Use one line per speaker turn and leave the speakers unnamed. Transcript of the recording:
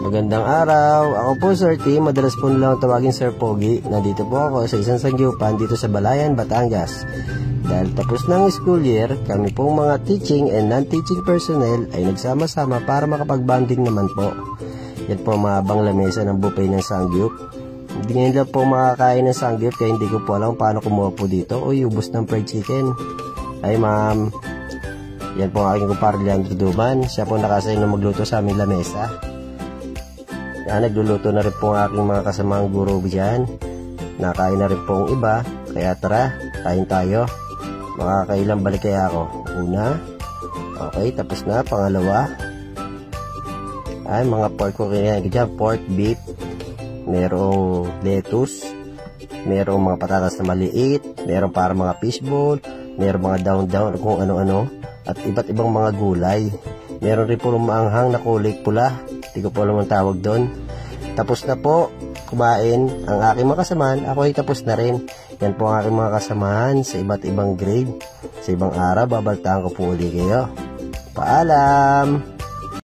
Magandang araw. Ako po Sir T. Madalas po nilang tawagin Sir Pogi. Nandito po ako sa isang sangyupan dito sa Balayan, Batangas. Dahil tapos ng school year, kami pong mga teaching and non-teaching personnel ay nagsama-sama para makapag-banding naman po. Yan po mahabang lamesa ng buffet ng sangyup. Hindi ngayon lang po makakain ng sangyup kaya hindi ko po alam paano kumuha po dito. O ubos ng fried chicken. Ay ma'am. Yan po ang aking kumpare Leandro Duman. Siya po nakasayin na magluto sa aming lamesa. Yan, nagluluto na rin po ang aking mga kasamang guro dyan. Nakain na rin po ang iba. Kaya tara, kain tayo. Makakailang balik kaya ako. Una. Okay, tapos na. Pangalawa. Ay, mga pork ko kaya dyan. Pork, beef. Merong lettuce. Merong mga patatas na maliit. Merong para mga fishball. Merong mga down-down kung ano-ano. At iba't ibang mga gulay. Meron rin po maanghang na kulay pula. Hindi ko po alam ang tawag doon. Tapos na po kumain ang aking mga kasamahan. Ako ay tapos na rin. Yan po ang aking mga kasamahan sa iba't ibang grade. Sa ibang araw, babaltaan ko po ulit kayo. Paalam!